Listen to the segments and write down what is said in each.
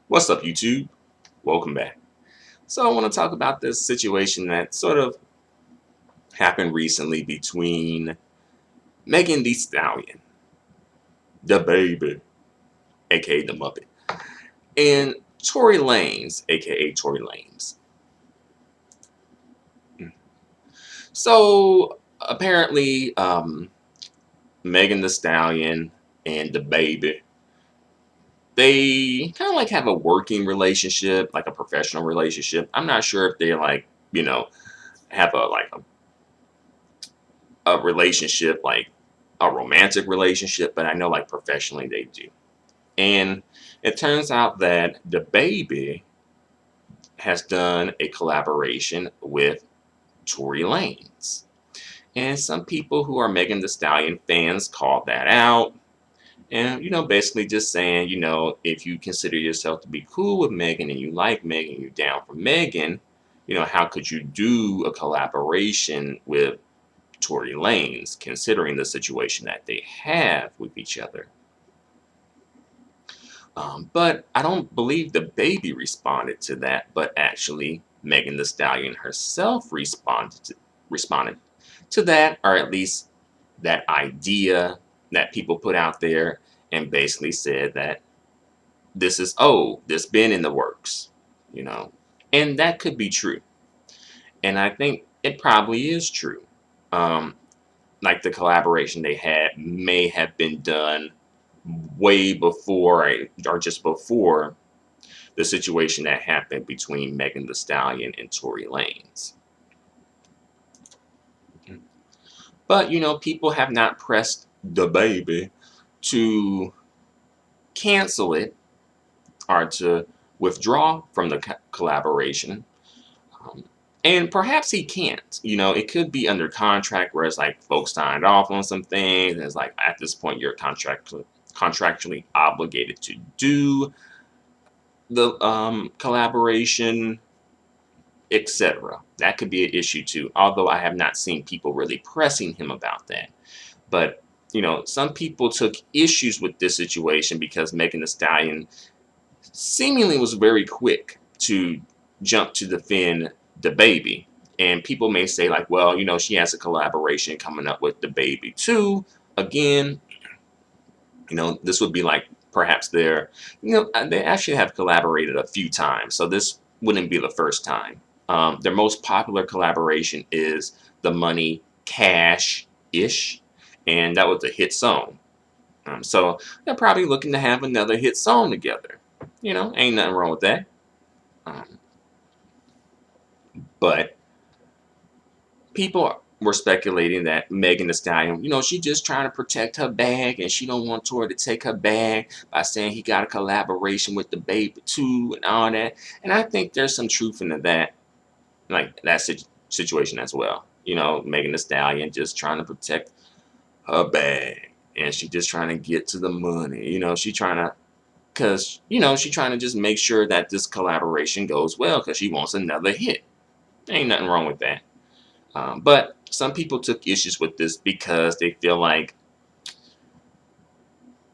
What's up, YouTube? Welcome back. So, I want to talk about this situation that sort of happened recently between Megan Thee Stallion, DaBaby, aka DaMuppet, and Tory Lanez, aka Tory Lanez. So, apparently, Megan Thee Stallion and DaBaby, they kind of like have a working relationship, like a professional relationship. I'm not sure if they're like, have a relationship, like a romantic relationship, but I know like professionally they do. And it turns out that DaBaby has done a collaboration with Tory Lanez. And some people who are Megan Thee Stallion fans called that out. And, basically just saying, if you consider yourself to be cool with Megan and you like Megan, you're down for Megan, how could you do a collaboration with Tory Lanez, considering the situation that they have with each other? But I don't believe DaBaby responded to that, but actually Megan Thee Stallion herself responded to that, or at least that idea that people put out there, and basically said that this been in the works, you know, and that could be true, and I think it probably is true. Um, like the collaboration they had may have been done way before or just before the situation that happened between Megan Thee Stallion and Tory Lanez. But people have not pressed DaBaby to cancel it or to withdraw from the collaboration. Um, and perhaps he can't. It could be under contract where it's like folks signed off on some things. And it's like at this point you're contractually obligated to do the collaboration, etc. That could be an issue too. Although I have not seen people really pressing him about that. But some people took issues with this situation because Megan Thee Stallion seemingly was very quick to jump to defend DaBaby. And people may say like, well, she has a collaboration coming up with DaBaby too. Again, this would be like perhaps they actually have collaborated a few times. So this wouldn't be the first time. Their most popular collaboration is The Money Cash-ish, and that was a hit song. So they're probably looking to have another hit song together. Ain't nothing wrong with that. Um, but people were speculating that Megan Thee Stallion, she just trying to protect her bag and she don't want Tory to take her bag by saying he got a collaboration with DaBaby too and all that. And I think there's some truth into that, like that situation as well. Megan Thee Stallion just trying to protect her bag and she just trying to get to the money. She trying to, because, she trying to just make sure that this collaboration goes well because she wants another hit. Ain't nothing wrong with that. But some people took issues with this because they feel like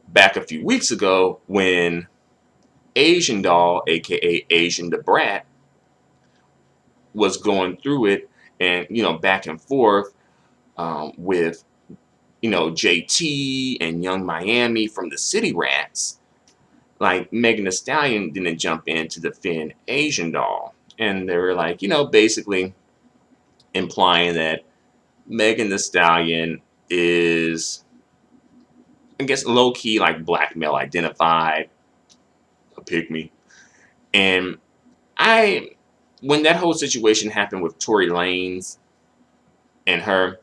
back a few weeks ago when Asian Doll, aka Asian the Brat, was going through it and back and forth with JT and Young Miami from the City Rats, like Megan Thee Stallion didn't jump in to defend Asian Doll, and they were like basically implying that Megan Thee Stallion is, I guess, low-key like black male identified, a pygmy. And when that whole situation happened with Tory Lanez and her,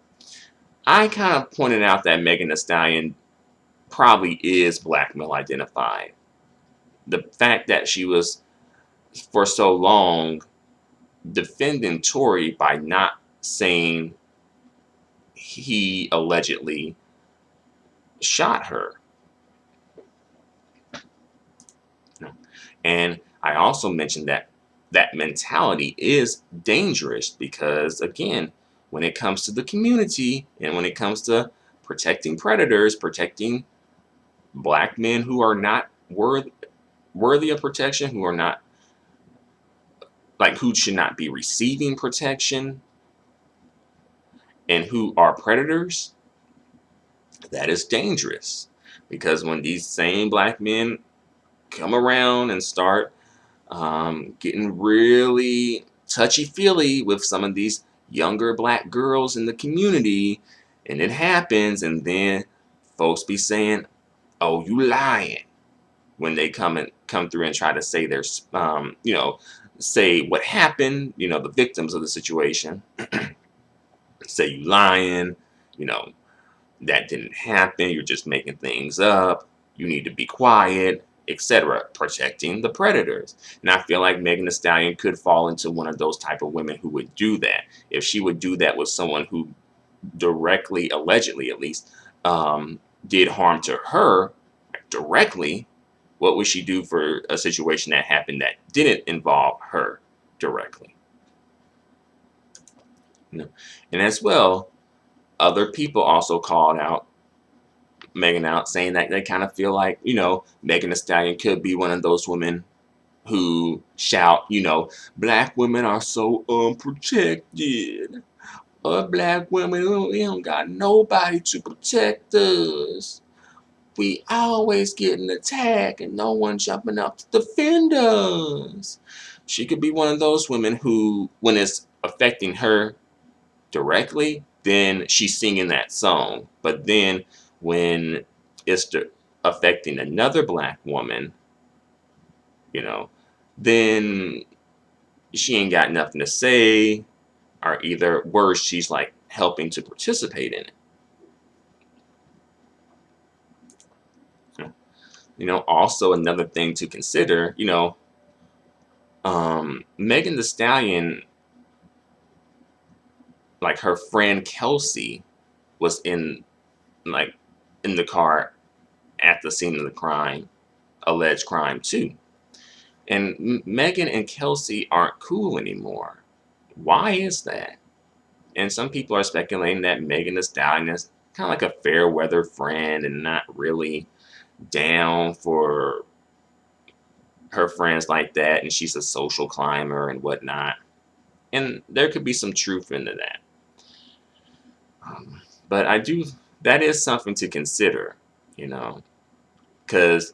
I kind of pointed out that Megan Thee Stallion probably is black male identified. The fact that she was for so long defending Tory by not saying he allegedly shot her. And I also mentioned that that mentality is dangerous because, again, when it comes to the community and when it comes to protecting predators, protecting black men who are not worthy of protection, who are not, like, who should not be receiving protection, and who are predators, that is dangerous. Because when these same black men come around and start getting really touchy-feely with some of these younger black girls in the community, and it happens, and then folks be saying, "Oh, you lying," when they come through and try to say there's say what happened, the victims of the situation, say you lying, you know, that didn't happen, you're just making things up, you need to be quiet, etc. Protecting the predators. And I feel like Megan Thee Stallion could fall into one of those type of women who would do that. If she would do that with someone who directly, allegedly at least, did harm to her directly, what would she do for a situation that happened that didn't involve her directly? And as well, other people also called out Megan out, saying that they kind of feel like, Megan Thee Stallion could be one of those women who shout, black women are so unprotected. Black women, we don't got nobody to protect us. We always getting attacked and no one jumping up to defend us. She could be one of those women who, when it's affecting her directly, then she's singing that song. But then when it's affecting another black woman, then she ain't got nothing to say, or either worse, she's like helping to participate in it. Also another thing to consider, Megan Thee Stallion, like her friend Kelsey, was in the car at the scene of the crime, alleged crime too. And Megan and Kelsey aren't cool anymore. Why is that? And some people are speculating that Megan Thee Stallion is kind of like a fair weather friend and not really down for her friends like that, and she's a social climber and whatnot. And there could be some truth into that. But that is something to consider, because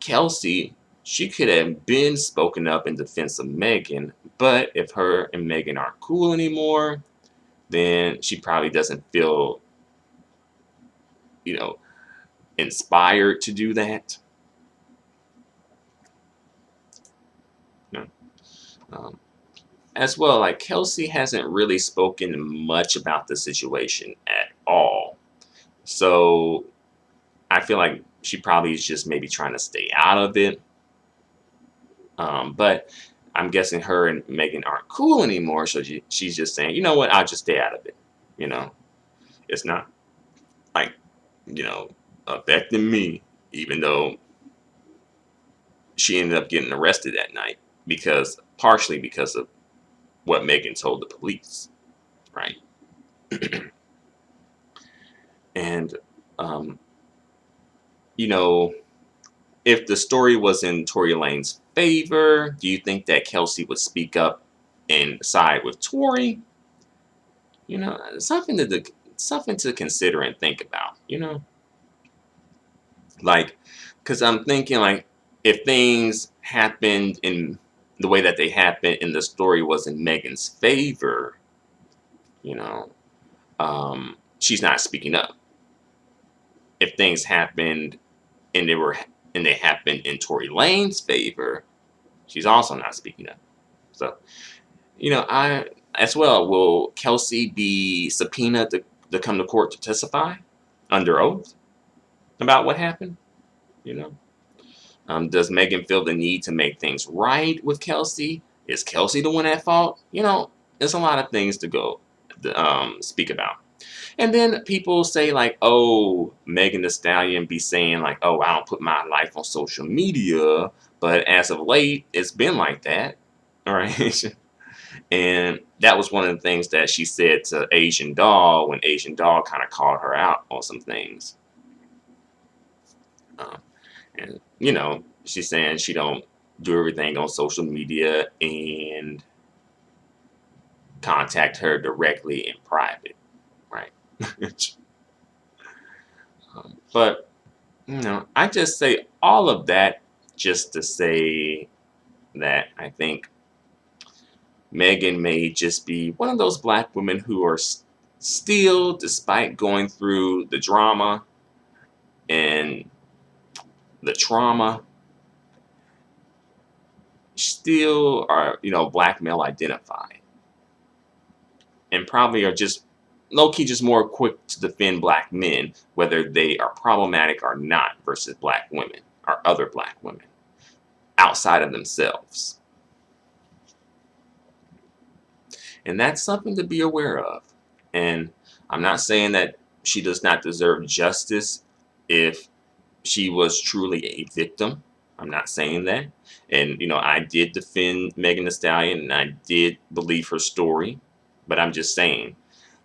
Kelsey, she could have been spoken up in defense of Megan, but if her and Megan aren't cool anymore, then she probably doesn't feel, inspired to do that. As well, like Kelsey hasn't really spoken much about the situation at all. So I feel like she probably is just maybe trying to stay out of it. But I'm guessing her and Megan aren't cool anymore, so she's just saying, you know what, I'll just stay out of it. It's not like, affecting me, even though she ended up getting arrested that night partially because of what Megan told the police, right? And, if the story was in Tory Lane's favor, do you think that Kelsey would speak up and side with Tory? Something to consider and think about, like, because I'm thinking, like, if things happened in the way that they happened and the story was in Megan's favor, she's not speaking up. If things happened and they happened in Tory Lane's favor, she's also not speaking up. So, I as well, will Kelsey be subpoenaed to come to court to testify under oath about what happened? Does Megan feel the need to make things right with Kelsey? Is Kelsey the one at fault? There's a lot of things to speak about. And then people say, like, oh, Megan Thee Stallion be saying, like, oh, I don't put my life on social media. But as of late, it's been like that. All right. And that was one of the things that she said to Asian Doll when Asian Doll kind of called her out on some things. And, she's saying she don't do everything on social media and contact her directly in private, right? But I just say all of that just to say that I think Megan may just be one of those black women who are still, despite going through the drama and the trauma, still are, black male identified, and probably are just low-key just more quick to defend black men, whether they are problematic or not, versus black women or other black women outside of themselves. And that's something to be aware of. And I'm not saying that she does not deserve justice if she was truly a victim. I'm not saying that. And, I did defend Megan Thee Stallion, and I did believe her story. But I'm just saying,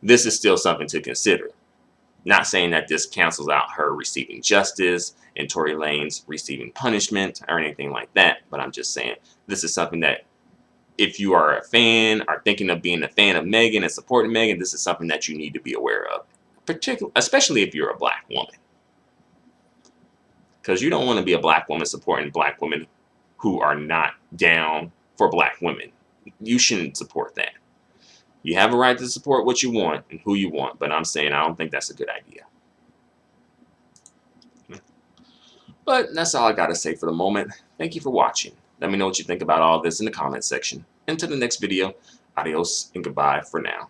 this is still something to consider. Not saying that this cancels out her receiving justice and Tory Lanez receiving punishment or anything like that. But I'm just saying, this is something that if you are a fan or thinking of being a fan of Megan and supporting Megan, this is something that you need to be aware of. Especially if you're a black woman. Because you don't want to be a black woman supporting black women who are not down for black women. You shouldn't support that. You have a right to support what you want and who you want, but I'm saying I don't think that's a good idea. But that's all I got to say for the moment. Thank you for watching. Let me know what you think about all this in the comments section. Until the next video, adios and goodbye for now.